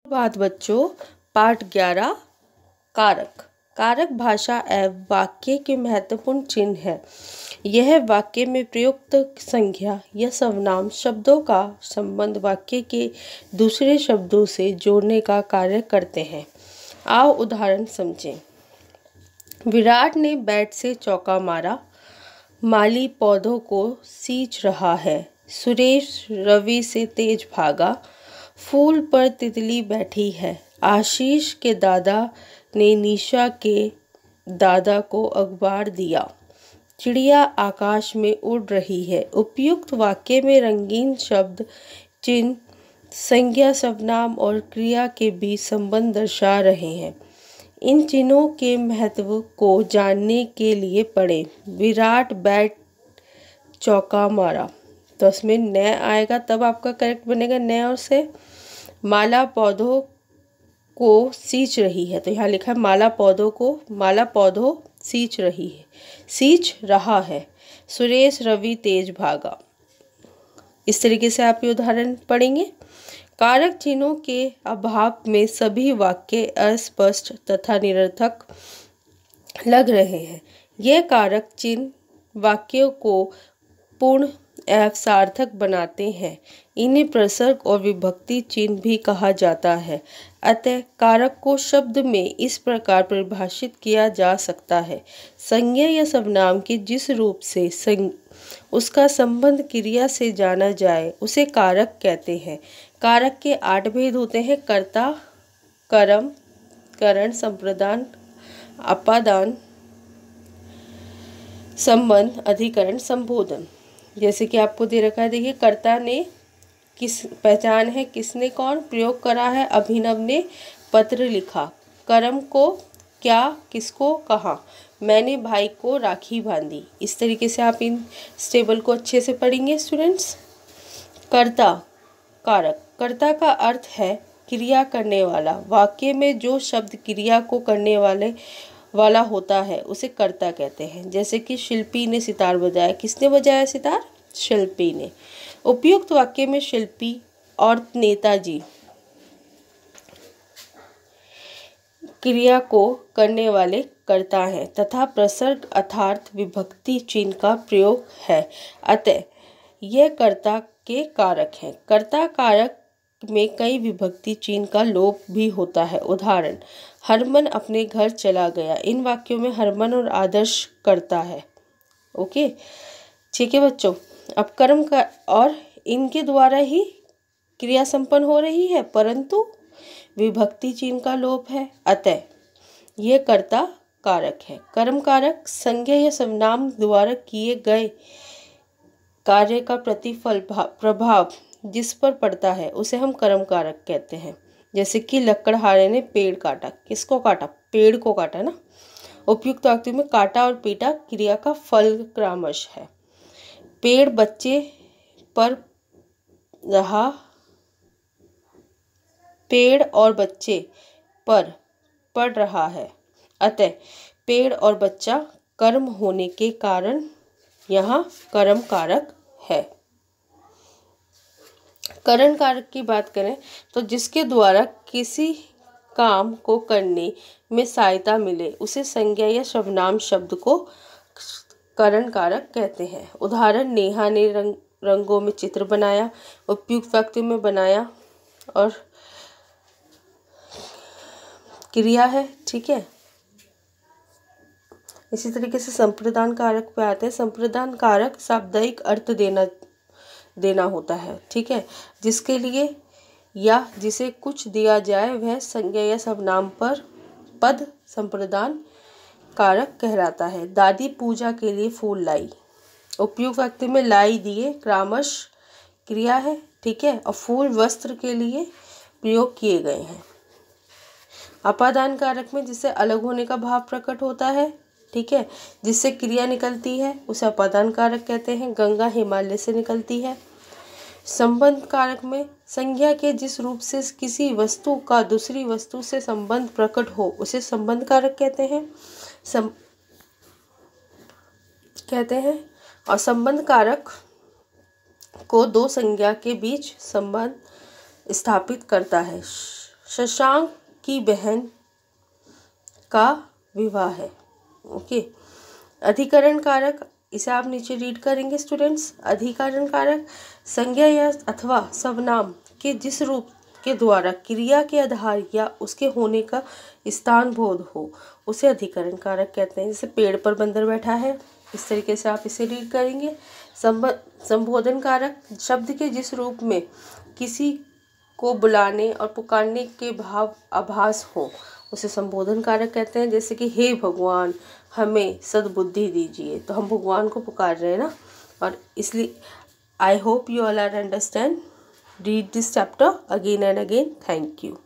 बात बच्चों, पाठ 11 कारक। कारक भाषा एवं वाक्य के महत्वपूर्ण चिन्ह है। यह वाक्य में प्रयुक्त संज्ञा या सर्वनाम शब्दों का संबंध वाक्य के दूसरे शब्दों से जोड़ने का कार्य करते हैं। आओ उदाहरण समझें। विराट ने बैट से चौका मारा। माली पौधों को सींच रहा है। सुरेश रवि से तेज भागा। फूल पर तितली बैठी है। आशीष के दादा ने निशा के दादा को अखबार दिया। चिड़िया आकाश में उड़ रही है। उपयुक्त वाक्य में रंगीन शब्द चिन्ह संज्ञा सर्वनाम और क्रिया के बीच संबंध दर्शा रहे हैं। इन चिन्हों के महत्व को जानने के लिए पढ़ें। विराट बैट चौका मारा, तो उसमें न आएगा, तब आपका करेक्ट बनेगा न और से। माला पौधों को सींच रही है, तो यहाँ लिखा है माला पौधों सींच रही है, सींच रहा है। सुरेश रवि तेज भागा। इस तरीके से आप ये उदाहरण पढ़ेंगे। कारक चिन्हों के अभाव में सभी वाक्य अस्पष्ट तथा निरर्थक लग रहे हैं। ये कारक चिन्ह वाक्यों को पूर्ण एवं सार्थक बनाते हैं। इन्हें प्रसर्ग और विभक्ति चिन्ह भी कहा जाता है। अतः कारक को शब्द में इस प्रकार परिभाषित किया जा सकता है। संज्ञा या सर्वनाम के जिस रूप से उसका संबंध क्रिया से जाना जाए उसे कारक कहते हैं। कारक के 8 भेद होते हैं: कर्ता, कर्म, करण, संप्रदान, अपादान, संबंध, अधिकरण, संबोधन। जैसे कि आपको दे रखा है, देखिए, कर्ता ने किस पहचान है, किसने कौन प्रयोग करा है, अभिनव ने पत्र लिखा। कर्म को क्या किसको कहा, मैंने भाई को राखी बांधी। इस तरीके से आप इन टेबल को अच्छे से पढ़ेंगे स्टूडेंट्स। कर्ता कारक। कर्ता का अर्थ है क्रिया करने वाला। वाक्य में जो शब्द क्रिया को करने वाला होता है उसे कर्ता कहते हैं। जैसे कि शिल्पी ने सितार बजाया। किसने बजाया सितार? शिल्पी ने। उपयुक्त वाक्य में शिल्पी और नेताजी क्रिया को करने वाले कर्ता हैं तथा प्रसर्ग अर्थात विभक्ति चिन्ह का प्रयोग है। अतः यह कर्ता के कारक हैं। कर्ता कारक में कई विभक्ति चिन्ह का लोप भी होता है। उदाहरण: हरमन अपने घर चला गया। इन वाक्यों में हरमन और आदर्श कर्ता है। ओके, ठीक है बच्चों। अब कर्म का और इनके द्वारा ही क्रिया संपन्न हो रही है, परंतु विभक्ति चिन्ह का लोप है। अतः यह कर्ता कारक है। कर्म कारक संज्ञा या सर्वनाम द्वारा किए गए कार्य का प्रतिफल प्रभाव जिस पर पड़ता है उसे हम कर्म कारक कहते हैं। जैसे कि लकड़हारे ने पेड़ काटा। किसको काटा? पेड़ को काटा ना। उपयुक्त वाक्य में काटा और पीटा क्रिया का फल क्रमश है। पेड़ बच्चे पर रहा। पेड़ और बच्चे पर पड़ रहा है। अतः पेड़ और बच्चा कर्म होने के कारण यहाँ कर्म कारक है। करण कारक की बात करें तो जिसके द्वारा किसी काम को करने में सहायता मिले उसे संज्ञा या सर्वनाम शब्द को करण कारक कहते हैं। उदाहरण: नेहा ने रंगों में चित्र बनाया। उपयुक्त वाक्य में बनाया और क्रिया है, ठीक है। इसी तरीके से संप्रदान कारक पे आते हैं। संप्रदान कारक शाब्दिक अर्थ देना होता है, ठीक है। जिसके लिए या जिसे कुछ दिया जाए वह संज्ञा या सर्वनाम पर पद संप्रदान कारक कहलाता है। दादी पूजा के लिए फूल लाई। उपयुक्त वाक्य में लाई दिए क्रमश क्रिया है, ठीक है, और फूल वस्त्र के लिए प्रयोग किए गए हैं। अपादान कारक में जिससे अलग होने का भाव प्रकट होता है, ठीक है, जिससे क्रिया निकलती है उसे अपादान कारक कहते हैं। गंगा हिमालय से निकलती है। संबंध कारक में संज्ञा के जिस रूप से किसी वस्तु का दूसरी वस्तु से संबंध प्रकट हो उसे संबंध कारक कहते हैं। और संबंध कारक को दो संज्ञा के बीच संबंध स्थापित करता है। शशांक की बहन का विवाह है। ओके। अधिकरण कारक, इसे आप नीचे रीड करेंगे स्टूडेंट्स। अधिकरण कारक संज्ञा या अथवा सर्वनाम के जिस रूप के द्वारा क्रिया के आधार या उसके होने का स्थान बोध हो उसे अधिकरण कारक कहते हैं। जैसे पेड़ पर बंदर बैठा है, इस तरीके से आप इसे रीड करेंगे। संबोधन कारक शब्द के जिस रूप में किसी को बुलाने और पुकारने के भाव आभास हो उसे संबोधन कारक कहते हैं। जैसे कि हे भगवान हमें सद्बुद्धि दीजिए, तो हम भगवान को पुकार रहे हैं ना। और इसलिए I hope you all are understand. Read this chapter again and again. Thank you.